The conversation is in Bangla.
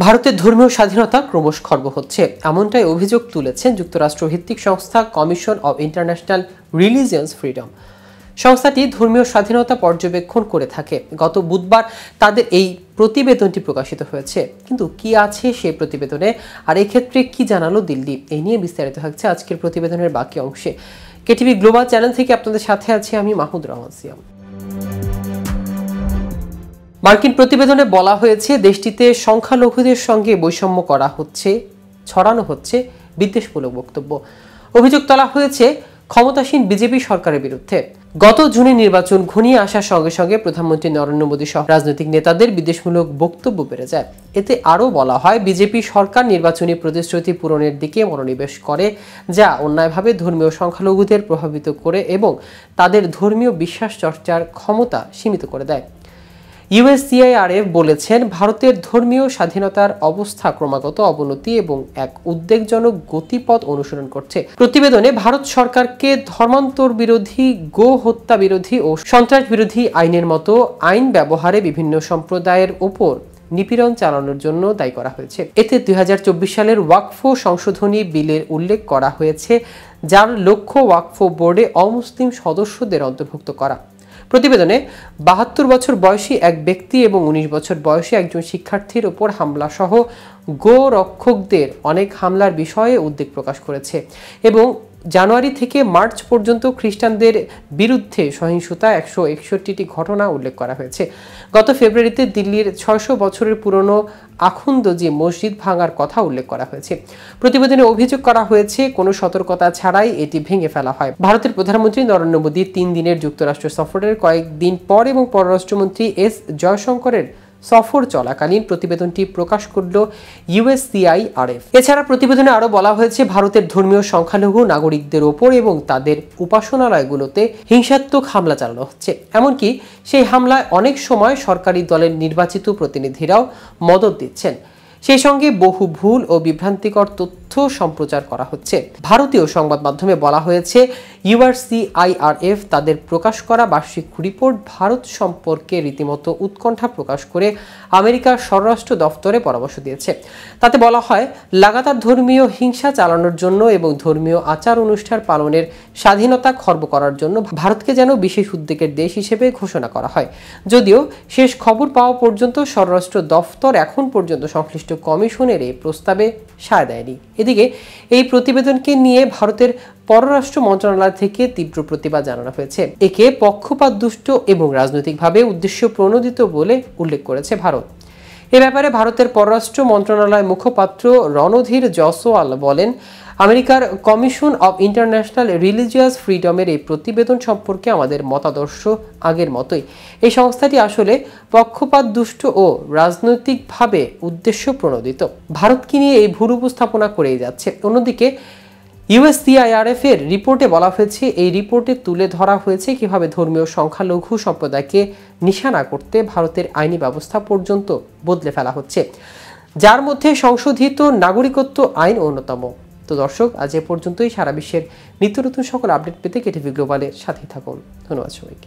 ভারতের ধর্মীয় স্বাধীনতা ক্রমশ খর্ব হচ্ছে, এমনটাই অভিযোগ তুলেছেন যুক্তরাষ্ট্র ভিত্তিক সংস্থা commission of international religious freedom. সংস্থাটি ধর্মীয় স্বাধীনতা পর্যবেক্ষণ করে থাকে। গত বুধবার তাদের এই প্রতিবেদনটি প্রকাশিত হয়েছে। কিন্তু কি আছে সেই প্রতিবেদনে, আর এক্ষেত্রে কি জানালো দিল্লি, এই নিয়ে বিস্তারিত থাকছে আজকের প্রতিবেদনের বাকি অংশে। কেটিভি গ্লোবাল চ্যানেল থেকে আপনাদের সাথে আছি আমি মাহমুদ রহমান সিয়াম। মার্কিন প্রতিবেদনে বলা হয়েছে, দেশটিতে সংখ্যালঘুদের সঙ্গে বৈষম্য করা হচ্ছে, ছড়ানো হচ্ছে বিদ্বেষমূলক বক্তব্য। অভিযোগ তোলা হয়েছে ক্ষমতাসীন বিজেপি সরকারের বিরুদ্ধে। গত জুনে নির্বাচন ঘনিয়ে আসার সঙ্গে সঙ্গে প্রধানমন্ত্রী নরেন্দ্র মোদী সহ রাজনৈতিক নেতাদের বিদ্বেষমূলক বক্তব্য বেড়ে যায়। এতে আরও বলা হয়, বিজেপি সরকার নির্বাচনী প্রতিশ্রুতি পূরণের দিকে মনোনিবেশ করে, যা অন্যায়ভাবে ধর্মীয় সংখ্যালঘুদের প্রভাবিত করে এবং তাদের ধর্মীয় বিশ্বাস চর্চার ক্ষমতা সীমিত করে দেয়। ইউএসসিআইআরএফ বলেছেন, ভারতের ধর্মীয় স্বাধীনতার অবস্থা ক্রমাগত অবনতি এবং এক উদ্বেগজনক গতিপথ অনুসরণ করছে। প্রতিবেদনে ভারত সরকারকে ধর্মান্তর বিরোধী, গো হত্যা বিরোধী ও সন্ত্রাস বিরোধী আইনের মতো আইন ব্যবহারে বিভিন্ন সম্প্রদায়ের ওপর নিপীড়ন চালানোর জন্য দায়ী করা হয়েছে। এতে ২০২৪ সালের ওয়াকফ সংশোধনী বিলের উল্লেখ করা হয়েছে, যার লক্ষ্য ওয়াকফ বোর্ডে অমুসলিম সদস্যদের অন্তর্ভুক্ত করা। প্রতিবেদনে ৭২ বছর বয়সী এক ব্যক্তি এবং ১৯ বছর বয়সী একজন শিক্ষার্থীর ওপর হামলা সহ গো রক্ষকদের অনেক হামলার বিষয়ে উদ্বেগ প্রকাশ করেছে এবং জানুয়ারি থেকে মার্চ পর্যন্ত খ্রিস্টানদের বিরুদ্ধে সহিংসতা ১৬১টি ঘটনা উল্লেখ করা হয়েছে। গত ফেব্রুয়ারিতে দিল্লির ৬০০ বছরের পুরনো আখুন্দজি মসজিদ ভাঙার কথা উল্লেখ করা হয়েছে। প্রতিবেদনে অভিযোগ করা হয়েছে, কোনো সতর্কতা ছাড়াই এটি ভেঙে ফেলা হয়। ভারতের প্রধানমন্ত্রী নরেন্দ্র মোদী ৩ দিনের যুক্তরাষ্ট্র সফরের কয়েকদিন পর এবং পররাষ্ট্রমন্ত্রী এস জয়শঙ্করের সফর চলাকালীন প্রতিবেদনটি প্রকাশ করল ইউএসসিআইআরএফ। এছাড়া প্রতিবেদনে আরও বলা হয়েছে, ভারতের ধর্মীয় সংখ্যালঘু নাগরিকদের ওপর এবং তাদের উপাসনালয়গুলোতে হিংসাত্মক হামলা চালানো হচ্ছে। এমনকি সেই হামলায় অনেক সময় সরকারি দলের নির্বাচিত প্রতিনিধিরাও মদত দিচ্ছেন। সেই সঙ্গে বহু ভুল ও বিভ্রান্তিকর তথ্য সম্প্রচার করা হচ্ছে। ভারতীয় সংবাদ মাধ্যমে বলা হয়েছে, ইউএসসিআইআরএফ তাদের প্রকাশ করা বার্ষিক রিপোর্ট ভারত সম্পর্কে রীতিমতো উৎকণ্ঠা প্রকাশ করে আমেরিকার স্বরাষ্ট্র দফতরে পরামর্শ দিয়েছে। তাতে বলা হয়, লাগাতার ধর্মীয় হিংসা চালানোর জন্য এবং ধর্মীয় আচার অনুষ্ঠান পালনের স্বাধীনতা খর্ব করার জন্য ভারতকে যেন বিশেষ উদ্বেগের দেশ হিসেবে ঘোষণা করা হয়। যদিও শেষ খবর পাওয়া পর্যন্ত স্বরাষ্ট্র দফতর এখন পর্যন্ত সংশ্লিষ্ট কমিশনের এই প্রস্তাবে সায় দেয়নি। এদিকে এই প্রতিবেদনকে নিয়ে ভারতের পররাষ্ট্র মন্ত্রণালয় থেকে তীব্র প্রতিবাদ জানানো হয়েছে। একে পক্ষপাতদুষ্ট এবং রাজনৈতিকভাবে উদ্দেশ্য প্রণোদিত বলে উল্লেখ করেছে ভারত। এ ব্যাপারে ভারতের পররাষ্ট্র মন্ত্রণালয় মুখপাত্র রণধীর জয়সওয়াল বলেন, আমেরিকার কমিশন অব ইন্টারন্যাশনাল রিলিজিয়াস ফ্রিডমের এই প্রতিবেদন সম্পর্কে আমাদের মতাদর্শ আগের মতোই। এই সংস্থাটি আসলে পক্ষপাতদুষ্ট ও রাজনৈতিকভাবে উদ্দেশ্য প্রণোদিত। ভারতকে নিয়ে এই ভুল উপস্থাপনা করেই যাচ্ছে। অন্যদিকে ইউএসসিআইআরএফ এর রিপোর্টে বলা হয়েছে, এই রিপোর্টে তুলে ধরা হয়েছে কিভাবে ধর্মীয় সংখ্যালঘু সম্প্রদায়কে নিশানা করতে ভারতের আইনি ব্যবস্থা পর্যন্ত বদলে ফেলা হচ্ছে, যার মধ্যে সংশোধিত নাগরিকত্ব আইন অন্যতম। তো দর্শক, আজ এ পর্যন্তই। সারা বিশ্বের নিত্য নতুন সকল আপডেট পেতে কেটিভি গ্লোবালের সাথে থাকুন। ধন্যবাদ সবাইকে।